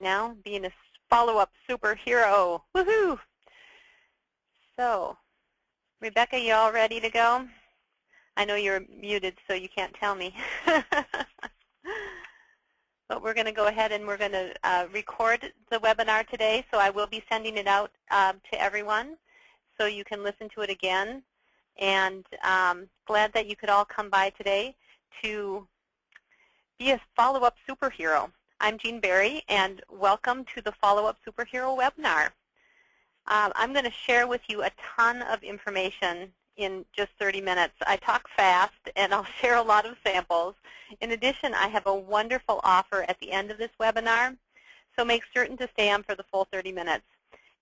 now, being a follow-up superhero. Woohoo! So, Rebecca, you all ready to go? I know you're muted, so you can't tell me. But we're going to go ahead and we're going to record the webinar today, so I will be sending it out to everyone so you can listen to it again. And glad that you could all come by today to be a follow-up superhero. I'm Jean Berry, and welcome to the Follow-Up Superhero webinar. I'm going to share with you a ton of information in just 30 minutes. I talk fast, and I'll share a lot of samples. In addition, I have a wonderful offer at the end of this webinar, so make certain to stay on for the full 30 minutes.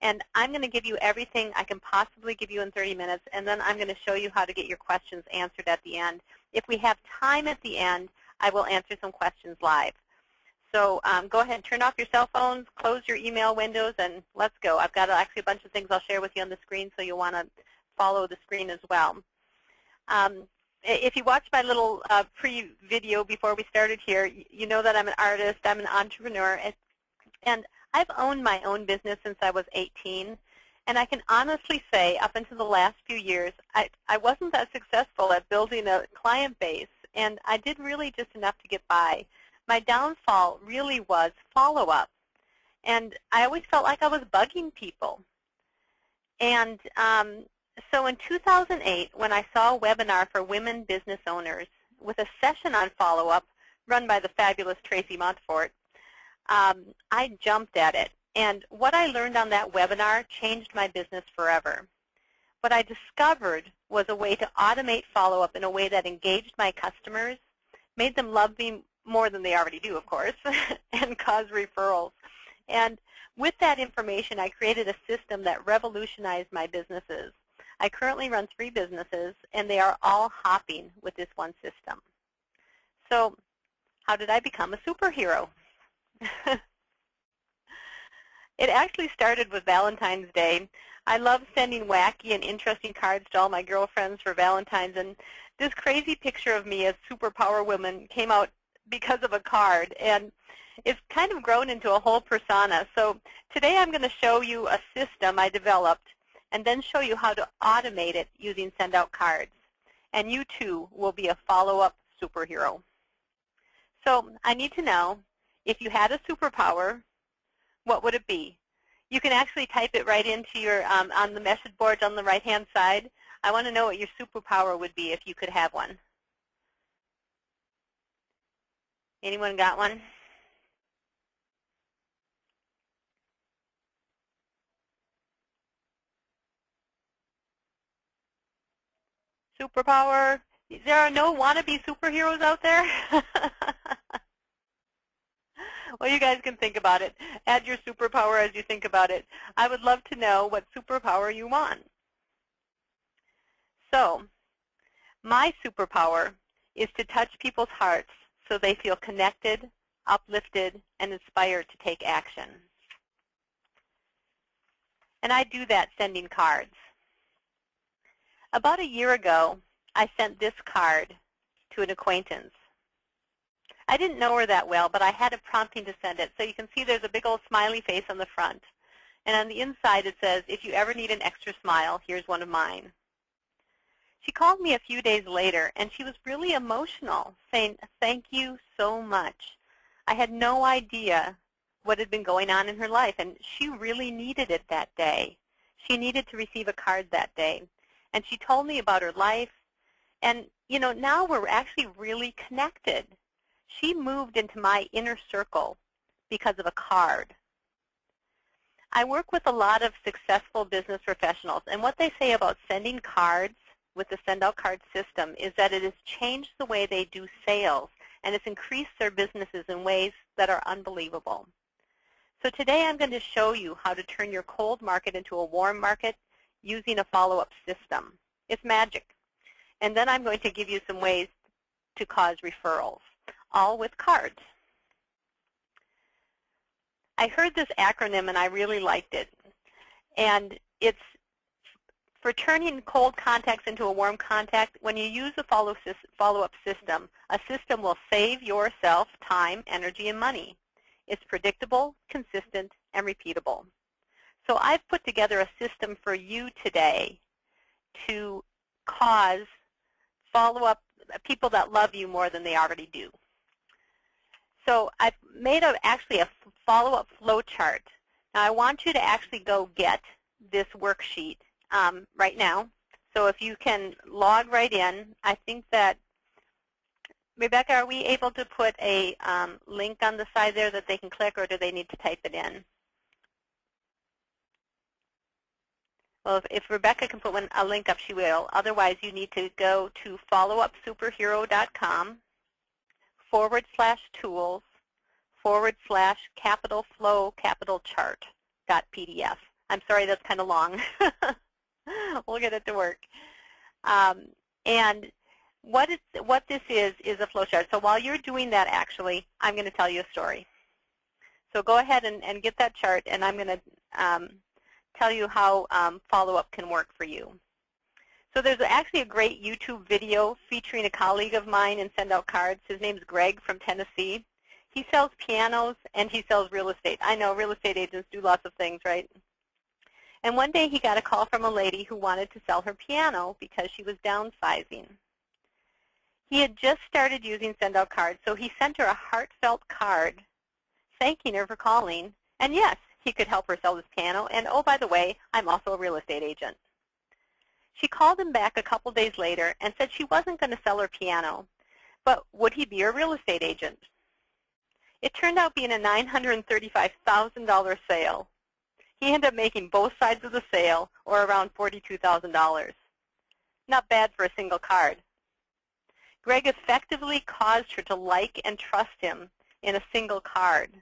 And I'm going to give you everything I can possibly give you in 30 minutes, and then I'm going to show you how to get your questions answered at the end. If we have time at the end, I will answer some questions live. So go ahead and turn off your cell phones, close your email windows, and let's go. I've got actually a bunch of things I'll share with you on the screen, so you'll want to follow the screen as well. If you watched my little pre-video before we started here, you know that I'm an artist, I'm an entrepreneur, and I've owned my own business since I was 18. And I can honestly say, up until the last few years, I wasn't that successful at building a client base, and I did really just enough to get by. My downfall really was follow-up, and I always felt like I was bugging people. And so in 2008, when I saw a webinar for women business owners with a session on follow-up run by the fabulous Tracy Montfort, I jumped at it. And what I learned on that webinar changed my business forever. What I discovered was a way to automate follow-up in a way that engaged my customers, made them love me more than they already do, of course, and caused referrals. And with that information, I created a system that revolutionized my businesses. I currently run 3 businesses, and they are all hopping with this one system. So how did I become a superhero? It actually started with Valentine's Day. I love sending wacky and interesting cards to all my girlfriends for Valentine's, and this crazy picture of me as superpower woman came out because of a card, and it's kind of grown into a whole persona. So today I'm going to show you a system I developed and then show you how to automate it using send out cards. And you too will be a follow-up superhero. So I need to know, if you had a superpower, what would it be? You can actually type it right into your, on the message boards on the right-hand side. I want to know what your superpower would be if you could have one. Anyone got one? Superpower? There are no wannabe superheroes out there? Well, you guys can think about it. Add your superpower as you think about it. I would love to know what superpower you want. So, my superpower is to touch people's hearts so they feel connected, uplifted, and inspired to take action. And I do that sending cards. About a year ago, I sent this card to an acquaintance. I didn't know her that well, but I had a prompting to send it. So you can see there's a big old smiley face on the front. And on the inside it says, if you ever need an extra smile, here's one of mine. She called me a few days later, and she was really emotional, saying, thank you so much. I had no idea what had been going on in her life, and she really needed it that day. She needed to receive a card that day. And she told me about her life. And, you know, now we're actually really connected. She moved into my inner circle because of a card. I work with a lot of successful business professionals, and what they say about sending cards with the send out card system is that it has changed the way they do sales, and it's increased their businesses in ways that are unbelievable. So today I'm going to show you how to turn your cold market into a warm market using a follow-up system. It's magic. And then I'm going to give you some ways to cause referrals, all with cards. I heard this acronym and I really liked it. And it's for turning cold contacts into a warm contact. When you use a follow-up system, a system will save yourself time, energy, and money. It's predictable, consistent, together a system for you today to cause follow-up people that love you more than they already do. So I've made actually a follow-up flow chart. Now I want you to actually go get this worksheet right now. So if you can log right in, I think that, Rebecca, are we able to put a link on the side there that they can click, or do they need to type it in? Well, if Rebecca can put a link up, she will. Otherwise, you need to go to followupsuperhero.com/tools/capital flow capital chart.pdf. I'm sorry, that's kind of long. We'll get it to work. And what this is a flowchart. So while you're doing that, actually, I'm going to tell you a story. So go ahead and get that chart, and I'm going to tell you how follow-up can work for you. So there's actually a great YouTube video featuring a colleague of mine in Send Out Cards. His name's Greg from Tennessee. He sells pianos and he sells real estate. I know real estate agents do lots of things, right? And one day he got a call from a lady who wanted to sell her piano because she was downsizing. He had just started using Send Out Cards, so he sent her a heartfelt card thanking her for calling. And yes, he could help her sell this piano. And oh, by the way, I'm also a real estate agent. She called him back a couple days later and said she wasn't going to sell her piano, but would he be a real estate agent? It turned out being a $935,000 sale. He ended up making both sides of the sale, or around $42,000. Not bad for a single card. Greg effectively caused her to like and trust him in a single card.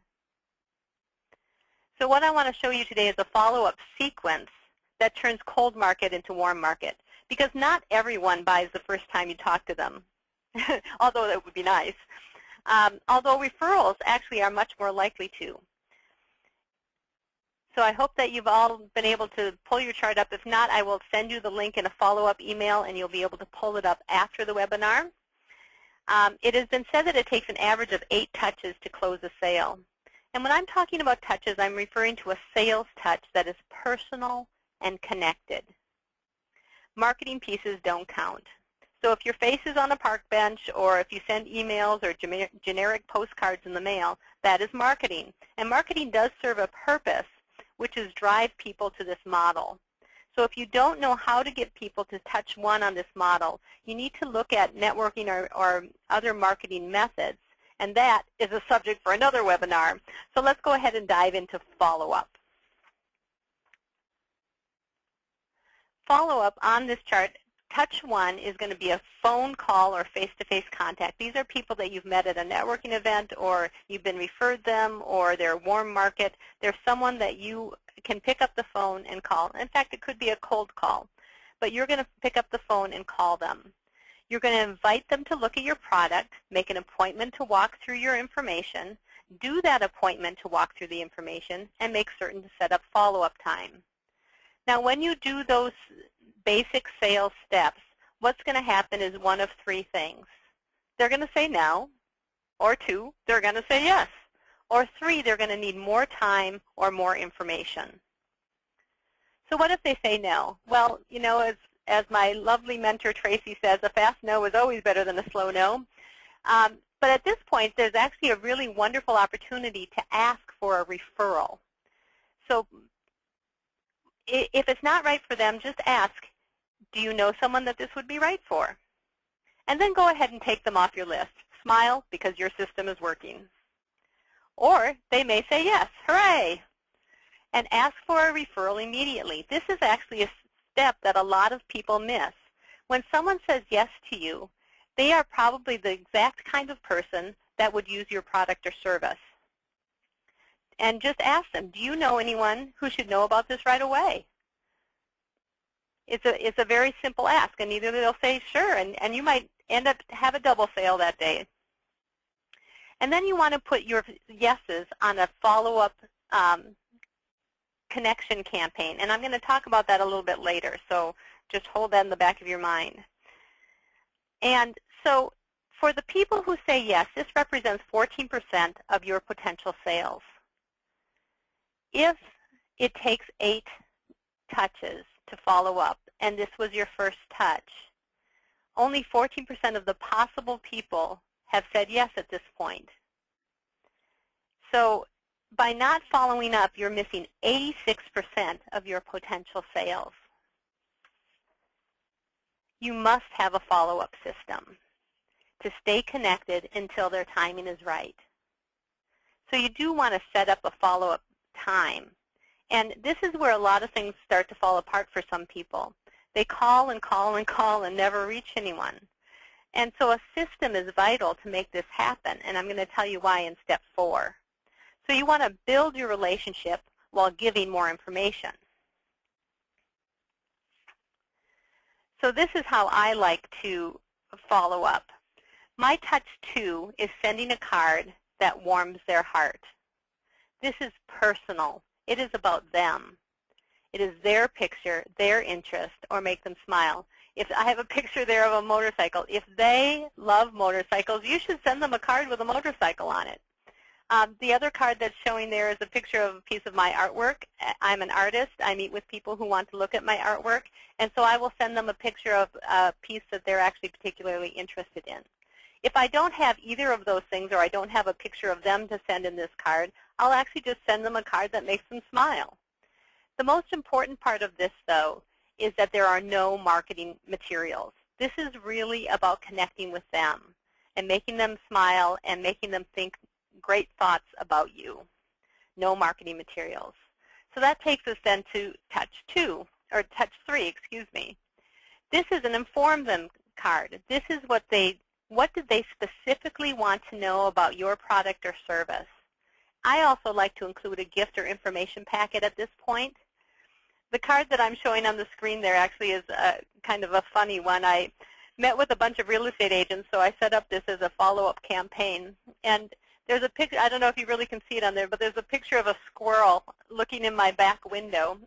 So what I want to show you today is a follow-up sequence that turns cold market into warm market, because not everyone buys the first time you talk to them, although that would be nice. Although referrals actually are much more likely to. So I hope that you've all been able to pull your chart up. If not, I will send you the link in a follow-up email, and you'll be able to pull it up after the webinar. It has been said that it takes an average of 8 touches to close a sale. And when I'm talking about touches, I'm referring to a sales touch that is personal and connected. Marketing pieces don't count. So if your face is on a park bench, or if you send emails or generic postcards in the mail, that is marketing. And marketing does serve a purpose, which is drive people to this model. So if you don't know how to get people to touch one on this model, you need to look at networking or other marketing methods. And that is a subject for another webinar. So let's go ahead and dive into follow-up. Follow-up on this chart, touch 1 is going to be a phone call or face-to-face contact. These are people that you've met at a networking event, or you've been referred them, or they're warm market. They're someone that you can pick up the phone and call. In fact, it could be a cold call. But you're going to pick up the phone and call them. You're going to invite them to look at your product, make an appointment to walk through your information, do that appointment to walk through the information, and make certain to set up follow-up time. Now, when you do those basic sales steps, what's going to happen is one of 3 things. They're going to say no, or 2, they're going to say yes, or 3, they're going to need more time or more information. So what if they say no? Well, you know, as my lovely mentor Tracy says, a fast no is always better than a slow no. But at this point, there's actually a really wonderful opportunity to ask for a referral. So if it's not right for them, just ask, do you know someone that this would be right for? And then go ahead and take them off your list. Smile, because your system is working. Or they may say yes, hooray, and ask for a referral immediately. This is actually a step that a lot of people miss. When someone says yes to you, they are probably the exact kind of person that would use your product or service. And just ask them, do you know anyone who should know about this right away? It's a very simple ask, and either they'll say sure, and you might end up have a double sale that day. And then you want to put your yeses on a follow-up connection campaign, and I'm going to talk about that a little bit later, so just hold that in the back of your mind. And so for the people who say yes, this represents 14% of your potential sales. If it takes 8 touches to follow up, and this was your first touch, only 14% of the possible people have said yes at this point. So by not following up, you're missing 86% of your potential sales. You must have a follow-up system to stay connected until their timing is right. So you do want to set up a follow-up time. And this is where a lot of things start to fall apart for some people. They call and call and call and never reach anyone. And so a system is vital to make this happen, and I'm going to tell you why in step 4. So you want to build your relationship while giving more information. So this is how I like to follow up. My touch 2 is sending a card that warms their heart. This is personal. It is about them. It is their picture, their interest, or make them smile. If I have a picture there of a motorcycle, if they love motorcycles, you should send them a card with a motorcycle on it. The other card that's showing there is a picture of a piece of my artwork. I'm an artist. I meet with people who want to look at my artwork, and so I will send them a picture of a piece that they're actually particularly interested in. If I don't have either of those things, or I don't have a picture of them to send in this card, I'll actually just send them a card that makes them smile. The most important part of this, though, is that there are no marketing materials. This is really about connecting with them and making them smile and making them think great thoughts about you. No marketing materials. So that takes us then to touch 3, excuse me. This is an inform them card. This is what did they specifically want to know about your product or service. I also like to include a gift or information packet at this point. The card that I'm showing on the screen there actually is kind of a funny one. I met with a bunch of real estate agents, so I set up this as a follow-up campaign. And there's a picture, I don't know if you really can see it on there, but there's a picture of a squirrel looking in my back window.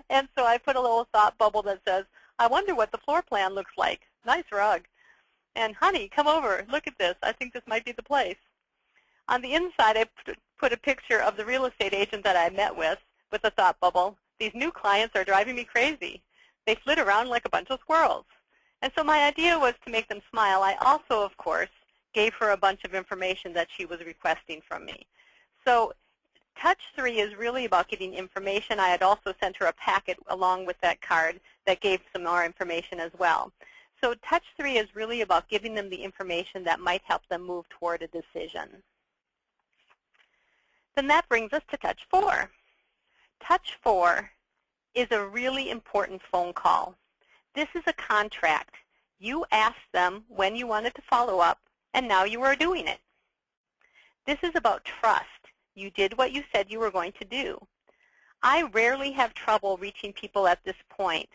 And so I put a little thought bubble that says, I wonder what the floor plan looks like. Nice rug. And honey, come over, look at this. I think this might be the place. On the inside, I put a picture of the real estate agent that I met with a thought bubble. These new clients are driving me crazy. They flit around like a bunch of squirrels. And so my idea was to make them smile. I also, of course, gave her a bunch of information that she was requesting from me. So touch 3 is really about getting information. I had also sent her a packet along with that card that gave some more information as well. So touch 3 is really about giving them the information that might help them move toward a decision. Then that brings us to touch 4. Touch 4 is a really important phone call. This is a contract. You asked them when you wanted to follow up, and now you are doing it. This is about trust. You did what you said you were going to do. I rarely have trouble reaching people at this point.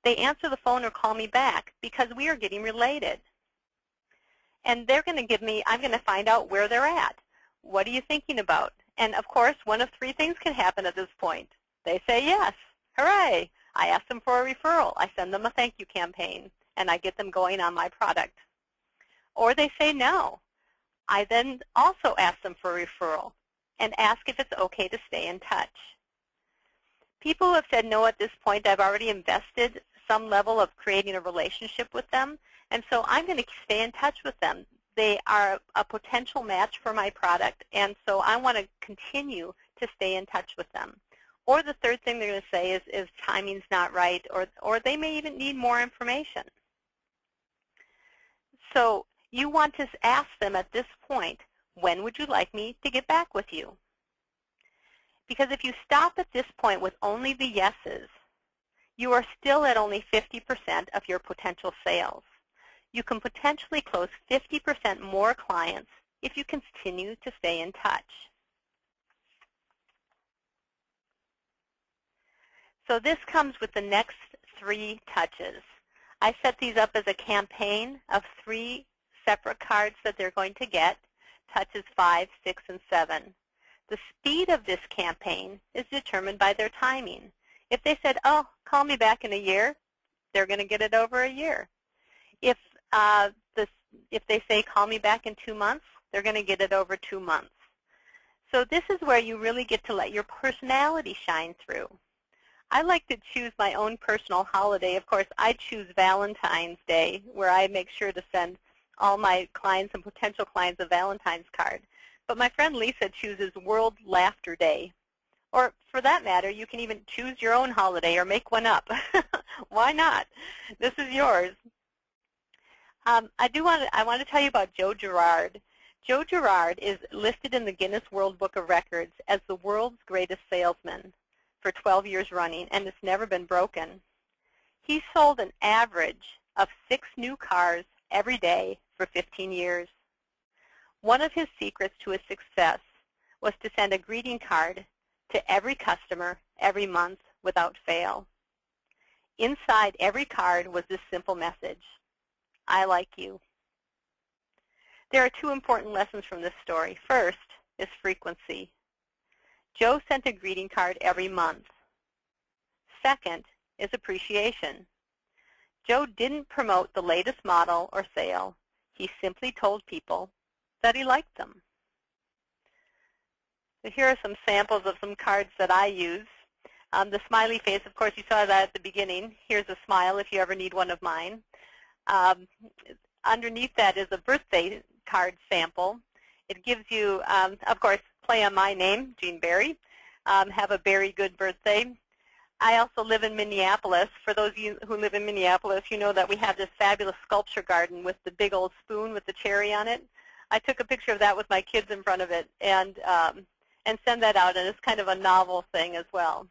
They answer the phone or call me back because we are getting related. And they're going to give me, I'm going to find out where they're at. What are you thinking about? And of course, one of 3 things can happen at this point. They say yes. Hooray. I ask them for a referral. I send them a thank you campaign, and I get them going on my product. Or they say no. I then also ask them for a referral and ask if it's okay to stay in touch. People who have said no at this point, I've already invested some level of creating a relationship with them, and so I'm going to stay in touch with them. They are a potential match for my product, and so I want to continue to stay in touch with them. Or the third thing they're going to say is timing's not right, or they may even need more information. So you want to ask them at this point, when would you like me to get back with you? Because if you stop at this point with only the yeses, you are still at only 50% of your potential sales. You can potentially close 50% more clients if you continue to stay in touch. So this comes with the next 3 touches. I set these up as a campaign of 3 separate cards that they're going to get, touches 5, 6, and 7. The speed of this campaign is determined by their timing. If they said, oh, call me back in a year, they're going to get it over a year. If they say, call me back in 2 months, they're going to get it over 2 months. So this is where you really get to let your personality shine through. I like to choose my own personal holiday. Of course, I choose Valentine's Day, where I make sure to send all my clients and potential clients a Valentine's card. But my friend Lisa chooses World Laughter Day. Or for that matter, you can even choose your own holiday or make one up. Why not? This is yours. I want to tell you about Joe Girard. Joe Girard is listed in the Guinness World Book of Records as the world's greatest salesman for 12 years running, and it's never been broken. He sold an average of 6 new cars every day for 15 years. One of his secrets to his success was to send a greeting card to every customer every month without fail. Inside every card was this simple message: I like you. There are 2 important lessons from this story. First is frequency. Joe sent a greeting card every month. Second is appreciation. Joe didn't promote the latest model or sale. He simply told people that he liked them. So here are some samples of some cards that I use. The smiley face, of course, you saw that at the beginning. Here's a smile if you ever need one of mine. Underneath that is a birthday card sample. It gives you, of course, play on my name, Jean Berry. Have a very good birthday. I also live in Minneapolis. For those of you who live in Minneapolis, you know that we have this fabulous sculpture garden with the big old spoon with the cherry on it. I took a picture of that with my kids in front of it and send that out, and it's kind of a novel thing as well.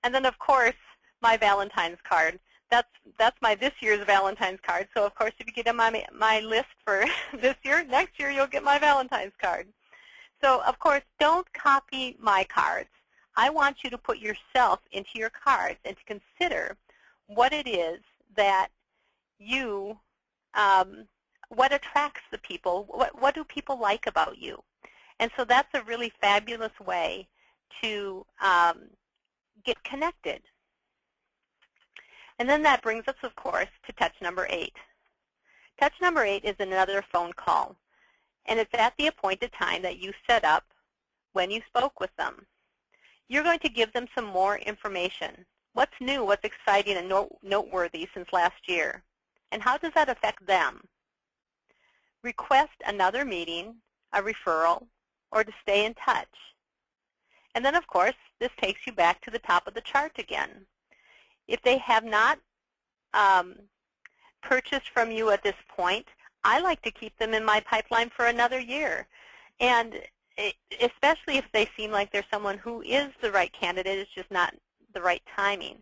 And then, of course, my Valentine's card. That's my this year's Valentine's card. So, of course, if you get on my list for this year, next year you'll get my Valentine's card. So, of course, don't copy my cards. I want you to put yourself into your cards and to consider what it is that you, what attracts the people, what do people like about you. And so that's a really fabulous way to get connected. And then that brings us, of course, to touch number 8. Touch number 8 is another phone call, and it's at the appointed time that you set up when you spoke with them. You're going to give them some more information. What's new, what's exciting and noteworthy since last year, and how does that affect them? Request another meeting, a referral, or to stay in touch. And then, of course, this takes you back to the top of the chart again. If they have not purchased from you at this point, I like to keep them in my pipeline for another year. And especially if they seem like they're someone who is the right candidate, it's just not the right timing.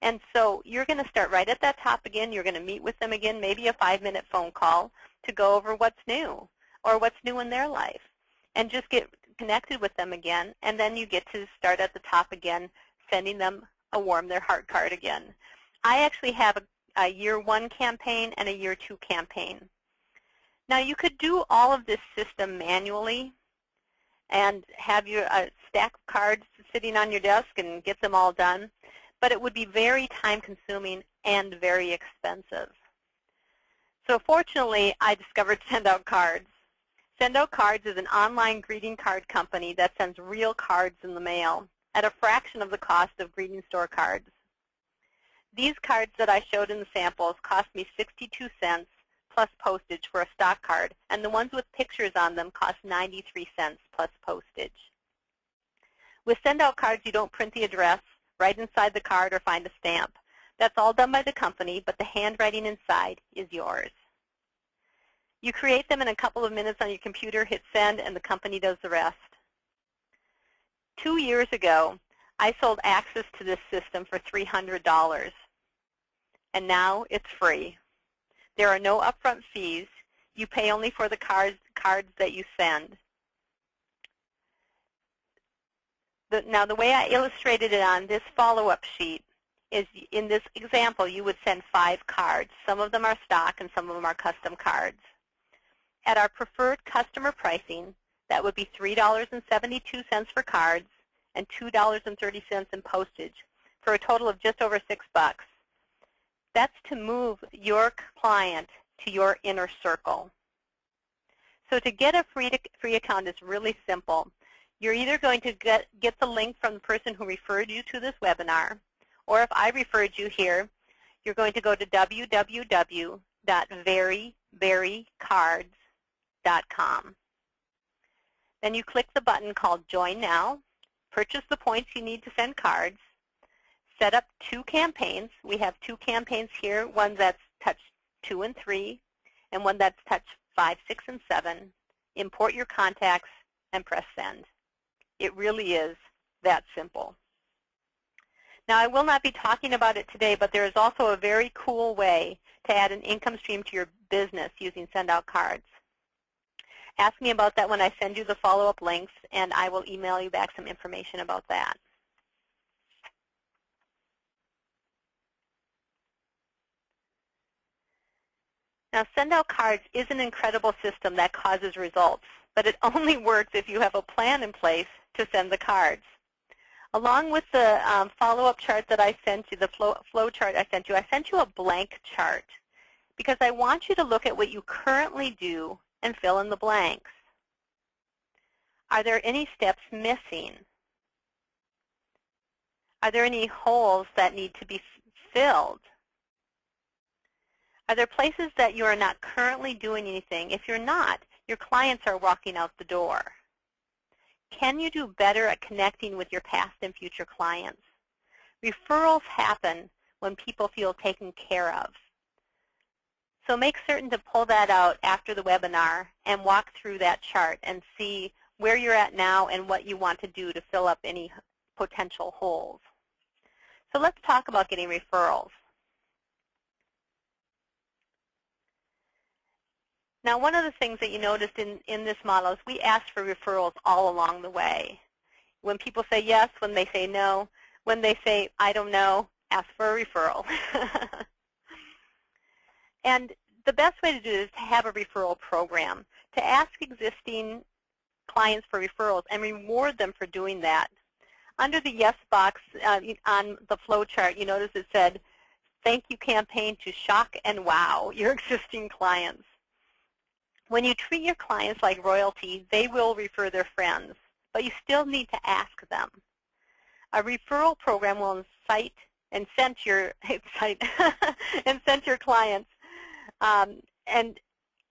And so you're going to start right at that top again. You're going to meet with them again, maybe a 5-minute phone call to go over what's new or what's new in their life, and just get connected with them again. And then you get to start at the top again, sending them a warm their heart card again. I actually have a year 1 campaign and a year 2 campaign. Now you could do all of this system manually and have your stack of cards sitting on your desk and get them all done, but it would be very time consuming and very expensive. So fortunately, I discovered Send Out Cards. Send Out Cards is an online greeting card company that sends real cards in the mail at a fraction of the cost of greeting store cards. These cards that I showed in the samples cost me 62 cents plus postage for a stock card, and the ones with pictures on them cost 93 cents plus postage. With Send Out Cards, you don't print the address, write inside the card, or find a stamp. That's all done by the company, but the handwriting inside is yours. You create them in a couple of minutes on your computer, hit send, and the company does the rest. 2 years ago, I sold access to this system for $300, and now it's free. There are no upfront fees. You pay only for the cards that you send. Now, the way I illustrated it on this follow-up sheet is, in this example, you would send 5 cards. Some of them are stock and some of them are custom cards. At our preferred customer pricing, that would be $3.72 for cards and $2.30 in postage, for a total of just over $6. That's to move your client to your inner circle. So to get a free account is really simple. You're either going to get the link from the person who referred you to this webinar, Or if I referred you here, you're going to go to www.veryverycards.com. Then you click the button called Join Now, purchase the points you need to send cards, set up 2 campaigns. We have 2 campaigns here, one that's touch 2 and 3, and one that's touch 5, 6, and 7. Import your contacts and press send. It really is that simple. Now, I will not be talking about it today, but there is also a very cool way to add an income stream to your business using send out cards. Ask me about that when I send you the follow-up links, and I will email you back some information about that. Now, send out cards is an incredible system that causes results, but it only works if you have a plan in place to send the cards. Along with the follow-up chart that I sent you, the flow chart I sent you a blank chart because I want you to look at what you currently do and fill in the blanks. Are there any steps missing? Are there any holes that need to be filled? Are there places that you are not currently doing anything? If you're not, your clients are walking out the door. Can you do better at connecting with your past and future clients? Referrals happen when people feel taken care of. So make certain to pull that out after the webinar and walk through that chart and see where you're at now and what you want to do to fill up any potential holes. So let's talk about getting referrals. Now, one of the things that you noticed in this model is we asked for referrals all along the way. When people say yes, when they say no, when they say, I don't know, ask for a referral. And the best way to do this is to have a referral program, to ask existing clients for referrals and reward them for doing that. Under the yes box on the flow chart, you notice it said, thank you campaign to shock and wow your existing clients. When you treat your clients like royalty, they will refer their friends, but you still need to ask them. A referral program will incite and incent your clients. And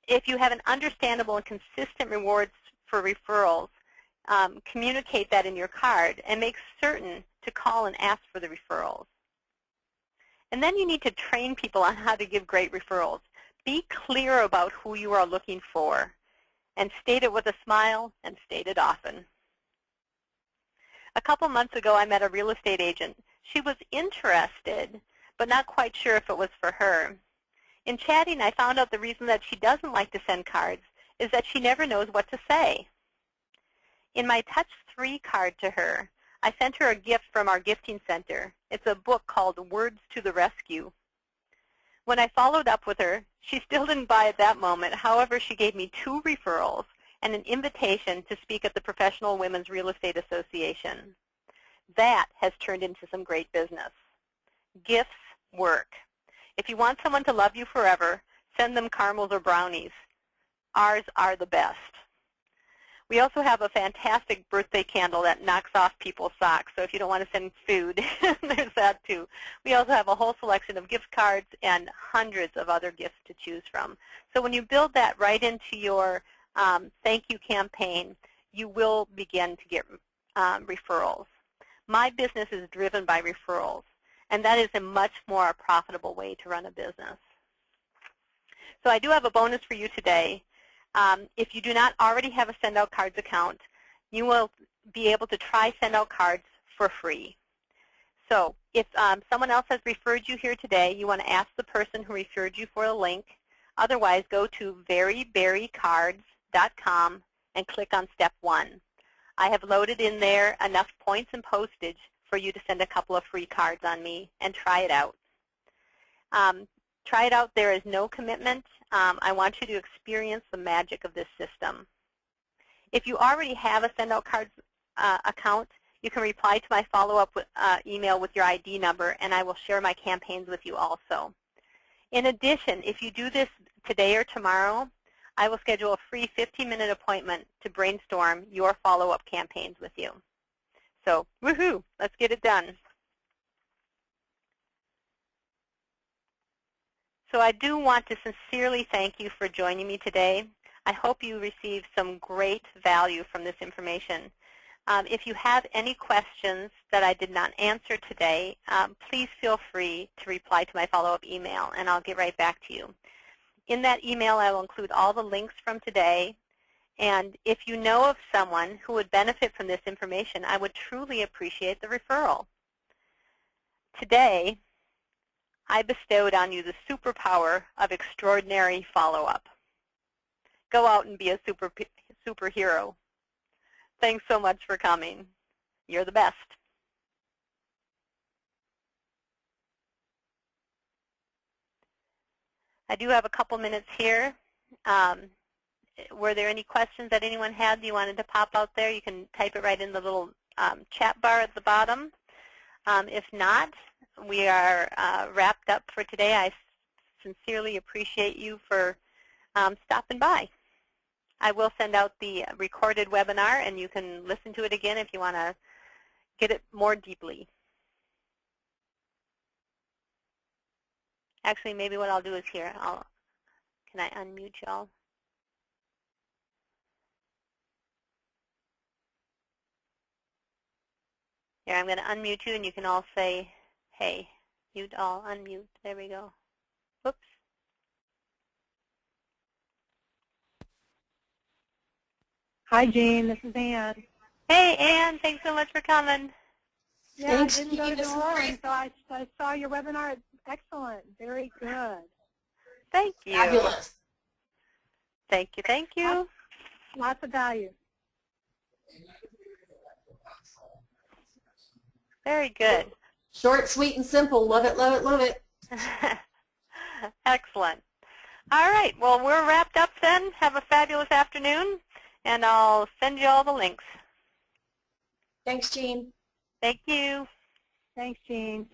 if you have an understandable and consistent rewards for referrals, communicate that in your card and make certain to call and ask for the referrals. And then you need to train people on how to give great referrals. Be clear about who you are looking for and state it with a smile and state it often. A couple months ago, I met a real estate agent. She was interested, but not quite sure if it was for her. In chatting, I found out the reason that she doesn't like to send cards is that she never knows what to say. In my Touch 3 card to her, I sent her a gift from our gifting center. It's a book called Words to the Rescue. When I followed up with her, she still didn't buy at that moment. However, she gave me 2 referrals and an invitation to speak at the Professional Women's Real Estate Association. That has turned into some great business. Gifts work. If you want someone to love you forever, send them caramels or brownies. Ours are the best. We also have a fantastic birthday candle that knocks off people's socks, so if you don't want to send food, there's that too. We also have a whole selection of gift cards and hundreds of other gifts to choose from. So when you build that right into your thank you campaign, you will begin to get referrals. My business is driven by referrals, and that is a much more profitable way to run a business. So I do have a bonus for you today. If you do not already have a Send Out Cards account, you will be able to try Send Out Cards for free. So if someone else has referred you here today, you want to ask the person who referred you for a link. Otherwise, go to veryverycards.com and click on Step 1. I have loaded in there enough points and postage for you to send a couple of free cards on me and try it out. Try it out. There is no commitment. I want you to experience the magic of this system. If you already have a Send Out Cards account, you can reply to my follow-up email with your ID number, and I will share my campaigns with you also. In addition, if you do this today or tomorrow, I will schedule a free 15-minute appointment to brainstorm your follow-up campaigns with you. So, woohoo, let's get it done. So I do want to sincerely thank you for joining me today. I hope you received some great value from this information. If you have any questions that I did not answer today, please feel free to reply to my follow-up email, and I'll get right back to you. In that email, I will include all the links from today, and if you know of someone who would benefit from this information, I would truly appreciate the referral. Today, I bestowed on you the superpower of extraordinary follow-up. Go out and be a superhero. Thanks so much for coming. You're the best. I do have a couple minutes here. Were there any questions that anyone had that you wanted to pop out there? You can type it right in the little chat bar at the bottom. If not, we are wrapped up for today. I sincerely appreciate you for stopping by. I will send out the recorded webinar, and you can listen to it again if you want to get it more deeply. Actually, maybe what I'll do is here. Can I unmute y'all? Here, I'm going to unmute you, and you can all say, hey, mute all, unmute. There we go. Whoops. Hi, Jean. This is Ann. Hey, Ann. Thanks so much for coming. Yeah, thanks, I didn't go to Des Moines, so I saw your webinar. It's excellent. Very good. Thank you. Fabulous. Thank you. Thank you. Lots of value. Very good. Short, sweet, and simple. Love it, love it, love it. Excellent. All right. Well, we're wrapped up then. Have a fabulous afternoon, and I'll send you all the links. Thanks, Jean. Thank you. Thanks, Jean.